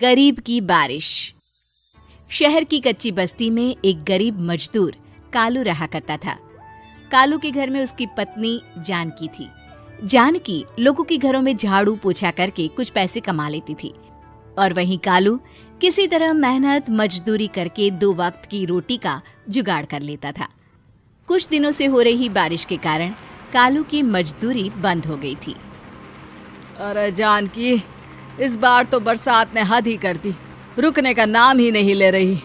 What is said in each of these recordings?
गरीब की बारिश। शहर की कच्ची बस्ती में एक गरीब मजदूर कालू रहा करता था। कालू के घर में उसकी पत्नी जानकी थी। जानकी लोगों के घरों में झाड़ू पोछा करके कुछ पैसे कमा लेती थी और वहीं कालू किसी तरह मेहनत मजदूरी करके 2 वक्त की रोटी का जुगाड़ कर लेता था। कुछ दिनों से हो रही बारिश के कारण कालू की मजदूरी बंद हो गई थी। अरे जानकी, इस बार तो बरसात ने हद ही कर दी, रुकने का नाम ही नहीं ले रही।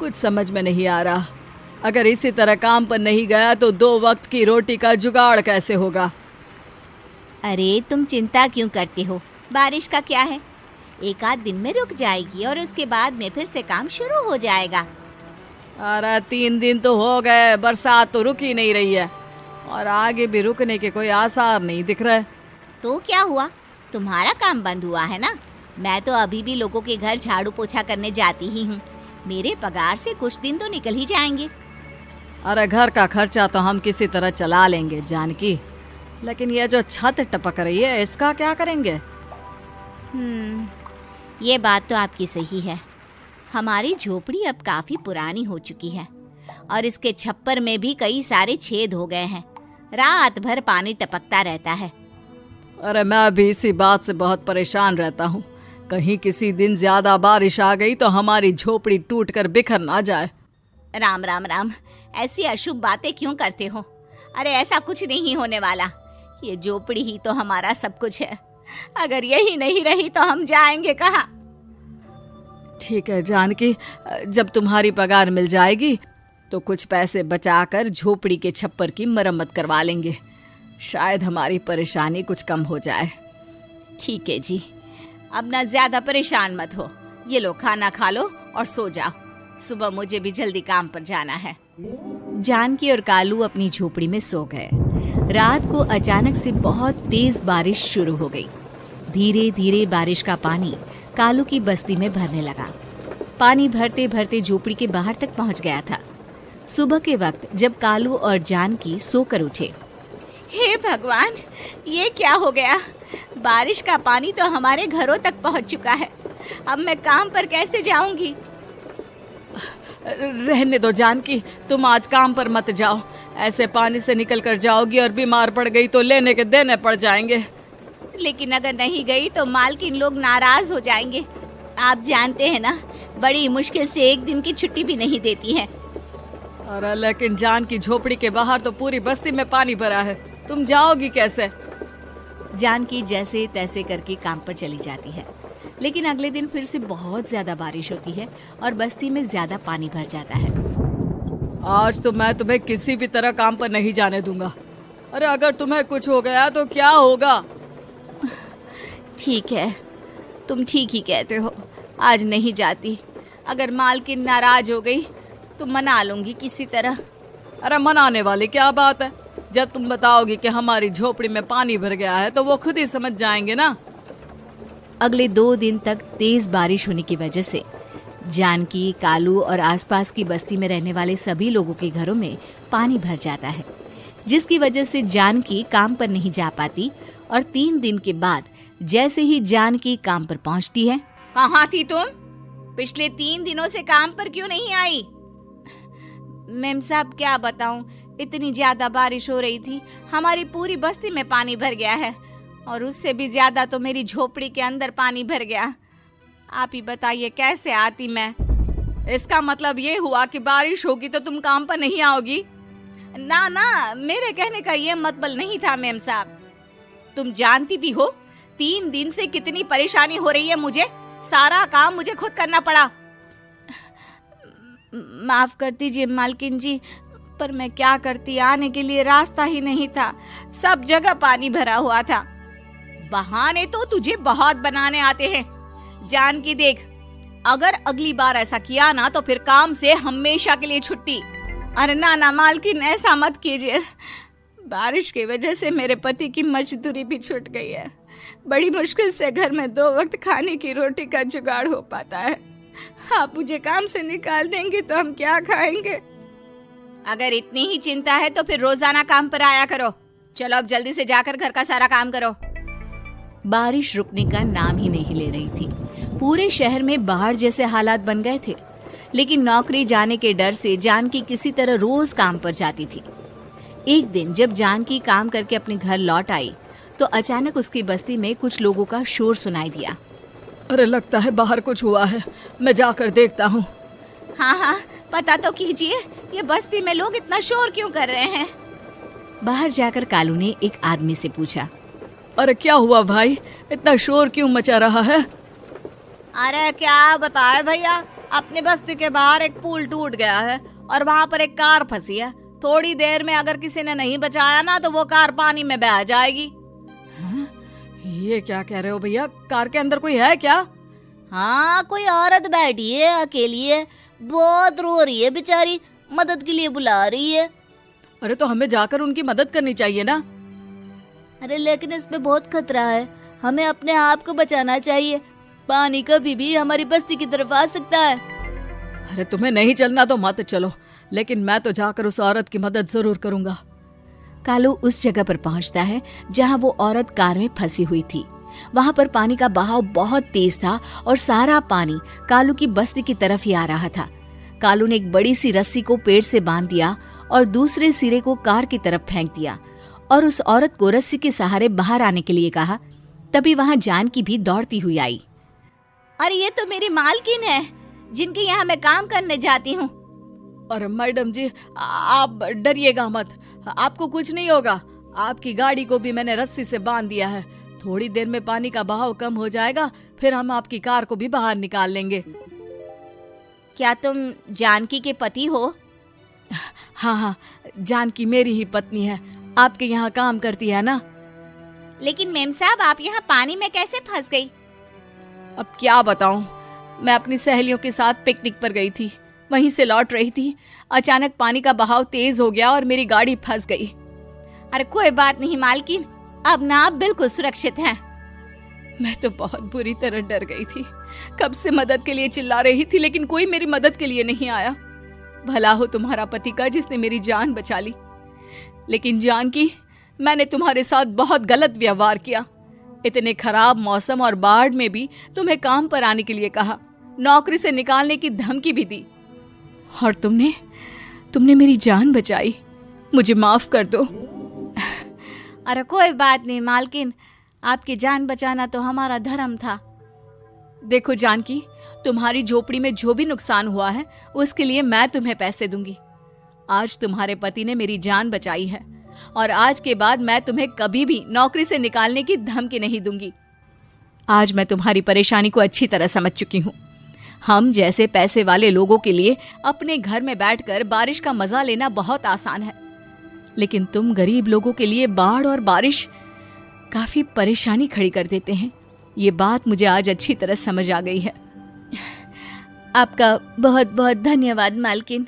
कुछ समझ में नहीं आ रहा, अगर इसी तरह काम पर नहीं गया तो 2 वक्त की रोटी का जुगाड़ कैसे होगा। अरे तुम चिंता क्यों करते हो, बारिश का क्या है, 1 आध दिन में रुक जाएगी और उसके बाद में फिर से काम शुरू हो जाएगा। अरे 3 दिन तो हो गए, बरसात तो रुक ही नहीं रही है और आगे भी रुकने के कोई आसार नहीं दिख रहे। तो क्या हुआ, तुम्हारा काम बंद हुआ है ना? मैं तो अभी भी लोगों के घर झाड़ू पोछा करने जाती ही हूँ। मेरे पगार से कुछ दिन तो निकल ही जाएंगे। अरे घर का खर्चा तो हम किसी तरह चला लेंगे जानकी, लेकिन ये जो छत टपक रही है इसका क्या करेंगे? ये बात तो आपकी सही है। हमारी झोपड़ी अब काफी पुरानी हो चुकी है और इसके छप्पर में भी कई सारे छेद हो गए हैं। रात भर पानी टपकता रहता है। अरे मैं भी इसी बात से बहुत परेशान रहता हूँ। कहीं किसी दिन ज्यादा बारिश आ गई तो हमारी झोपड़ी टूटकर बिखर ना जाए। राम राम राम, ऐसी अशुभ बातें क्यों करते हो? अरे ऐसा कुछ नहीं होने वाला। ये झोपड़ी ही तो हमारा सब कुछ है। अगर यही नहीं रही तो हम जाएंगे कहाँ? ठीक है जानकी, जब तुम्हारी पगार मिल जाएगी तो कुछ पैसे बचाकर झोपड़ी के छप्पर की मरम्मत करवा लेंगे। शायद हमारी परेशानी कुछ कम हो जाए। ठीक है जी, अब ना ज्यादा परेशान मत हो। ये लो, खाना खा लो और सो जाओ। सुबह मुझे भी जल्दी काम पर जाना है। जानकी और कालू अपनी झोपड़ी में सो गए। रात को अचानक से बहुत तेज बारिश शुरू हो गई। धीरे धीरे बारिश का पानी कालू की बस्ती में भरने लगा। पानी भरते भरते झोपड़ी के बाहर तक पहुंच गया था। सुबह के वक्त जब कालू और जानकी सोकर उठे, हे भगवान, ये क्या हो गया? बारिश का पानी तो हमारे घरों तक पहुंच चुका है। अब मैं काम पर कैसे जाऊंगी? रहने दो जानकी, तुम आज काम पर मत जाओ। ऐसे पानी से निकल कर जाओगी और बीमार पड़ गई तो लेने के देने पड़ जाएंगे। लेकिन अगर नहीं गई तो मालकिन लोग नाराज हो जाएंगे। आप जानते हैं ना, बड़ी मुश्किल से 1 दिन की छुट्टी भी नहीं देती है। अरे लेकिन जानकी, झोपड़ी के बाहर तो पूरी बस्ती में पानी भरा है, तुम जाओगी कैसे? जानकी जैसे तैसे करके काम पर चली जाती है, लेकिन अगले दिन फिर से बहुत ज्यादा बारिश होती है और बस्ती में ज्यादा पानी भर जाता है। आज तो मैं तुम्हें किसी भी तरह काम पर नहीं जाने दूंगा। अरे अगर तुम्हें कुछ हो गया तो क्या होगा? ठीक है, तुम ठीक ही कहते हो, आज नहीं जाती। अगर मालकिन नाराज हो गई तो मना लूंगी किसी तरह। अरे मनाने वाली क्या बात है? जब तुम बताओगी कि हमारी झोपड़ी में पानी भर गया है तो वो खुद ही समझ जाएंगे ना। अगले 2 दिन तक तेज बारिश होने की वजह से जानकी, कालू और आसपास की बस्ती में रहने वाले सभी लोगों के घरों में पानी भर जाता है, जिसकी वजह से जानकी काम पर नहीं जा पाती। और 3 दिन के बाद जैसे ही जानकी काम पर पहुंचती है, कहाँ थी तुम? पिछले 3 दिनों से काम पर क्यों नहीं आई? मैम साहब, क्या बताऊं, इतनी ज्यादा बारिश हो रही थी, हमारी पूरी बस्ती में पानी भर गया है और उससे भी ज्यादा तो मेरी झोपड़ी के अंदर पानी भर गया। आप ही बताइए कैसे आती मैं? इसका मतलब ये हुआ कि बारिश होगी तो तुम काम पर नहीं आओगी? ना ना, मेरे कहने का ये मतलब नहीं था मैम साहब। तुम जानती भी हो 3 दिन से कितनी परेशानी हो रही है मुझे। सारा काम मुझे खुद करना पड़ा। माफ कर दीजिए मालकिन जी, पर मैं क्या करती, आने के लिए रास्ता ही नहीं था, सब जगह पानी भरा हुआ था। बहाने तो तुझे बहुत बनाने आते हैं। जानकी देख, अगर अगली बार ऐसा किया ना तो फिर काम से हमेशा के लिए छुट्टी। अरे ना ना मालकिन, ऐसा मत कीजिए। बारिश की वजह से मेरे पति की मजदूरी भी छूट गई है। बड़ी मुश्किल से घर में 2 वक्त खाने की रोटी का जुगाड़ हो पाता है। आप मुझे काम से निकाल देंगे तो हम क्या खाएंगे? अगर इतनी ही चिंता है तो फिर रोजाना काम पर आया करो। चलो अब जल्दी से जाकर घर का सारा काम करो। बारिश रुकने का नाम ही नहीं ले रही थी। पूरे शहर में बाढ़ जैसे हालात बन गए थे, लेकिन नौकरी जाने के डर से जानकी किसी तरह रोज काम पर जाती थी। एक दिन जब जानकी काम करके अपने घर लौट आई तो अचानक उसकी बस्ती में कुछ लोगों का शोर सुनाई दिया। अरे लगता है बाहर कुछ हुआ है, मैं जाकर देखता हूँ। हाँ, पता तो कीजिए, ये बस्ती में लोग इतना शोर क्यों कर रहे हैं। बाहर जाकर कालू ने एक आदमी से पूछा, अरे क्या हुआ भाई, इतना शोर क्यों मचा रहा है? अरे क्या बताए भैया, अपने बस्ती के बाहर एक पुल टूट गया है और वहाँ पर एक कार फंसी है। थोड़ी देर में अगर किसी ने नहीं बचाया ना तो वो कार पानी में बह जाएगी। ये क्या कह रहे हो भैया, कार के अंदर कोई है क्या? हाँ, कोई औरत बैठी है, अकेली है, बहुत रो रही है बेचारी, मदद के लिए बुला रही है। अरे तो हमें जाकर उनकी मदद करनी चाहिए ना। अरे लेकिन इसमें बहुत खतरा है, हमें अपने आप को बचाना चाहिए, पानी कभी भी हमारी बस्ती की तरफ आ सकता है। अरे तुम्हें नहीं चलना तो मत चलो, लेकिन मैं तो जाकर उस औरत की मदद जरूर करूंगा। कालू उस जगह पर पहुंचता है जहां वो औरत कार में फंसी हुई थी। वहां पर पानी का बहाव बहुत तेज था और सारा पानी कालू की बस्ती की तरफ ही आ रहा था। कालू ने एक बड़ी सी रस्सी को पेड़ से बांध दिया और दूसरे सिरे को कार की तरफ फेंक दिया और उस औरत को रस्सी के सहारे बाहर आने के लिए कहा। तभी वहां जानकी भी दौड़ती हुई आई। अरे ये तो मेरी मालकिन है, जिनके यहाँ मैं काम करने जाती हूँ। अरे मैडम जी, आप डरिएगा मत, आपको कुछ नहीं होगा। आपकी गाड़ी को भी मैंने रस्सी से बांध दिया है। थोड़ी देर में पानी का बहाव कम हो जाएगा, फिर हम आपकी कार को भी बाहर निकाल लेंगे। क्या तुम जानकी के पति हो? हाँ, जानकी मेरी ही पत्नी है, आपके यहाँ काम करती है ना। लेकिन मेम साहब, आप यहाँ पानी में कैसे फंस गई? अब क्या बताऊं, मैं अपनी सहेलियों के साथ पिकनिक पर गई थी, वहीं से लौट रही थी। अचानक पानी का बहाव तेज हो गया और मेरी गाड़ी फंस गई। अरे कोई बात नहीं मालकिन, अब ना आप बिल्कुल सुरक्षित हैं। मैं तो बहुत बुरी तरह डर गई थी, कब से मदद के लिए चिल्ला रही थी, लेकिन कोई मेरी मदद के लिए नहीं आया। भला हो तुम्हारा पति का जिसने मेरी जान बचा ली। लेकिन जानकी, मैंने तुम्हारे साथ बहुत गलत व्यवहार किया। इतने खराब मौसम और बाढ़ में भी तुम्हें काम पर आने के लिए कहा, नौकरी से निकालने की धमकी भी दी, और तुमने मेरी जान बचाई। मुझे माफ कर दो। अरे कोई बात नहीं मालकिन, आपकी जान बचाना तो हमारा धर्म था। देखो जानकी, तुम्हारी झोपड़ी में जो भी नुकसान हुआ है उसके लिए मैं तुम्हें पैसे दूंगी। आज तुम्हारे पति ने मेरी जान बचाई है और आज के बाद मैं तुम्हें कभी भी नौकरी से निकालने की धमकी नहीं दूंगी। आज मैं तुम्हारी परेशानी को अच्छी तरह समझ चुकी हूँ। हम जैसे पैसे वाले लोगों के लिए अपने घर में बैठकर बारिश का मजा लेना बहुत आसान है, लेकिन तुम गरीब लोगों के लिए बाढ़ और बारिश काफी परेशानी खड़ी कर देते हैं। ये बात मुझे आज अच्छी तरह समझ आ गई है। आपका बहुत बहुत धन्यवाद मालकिन।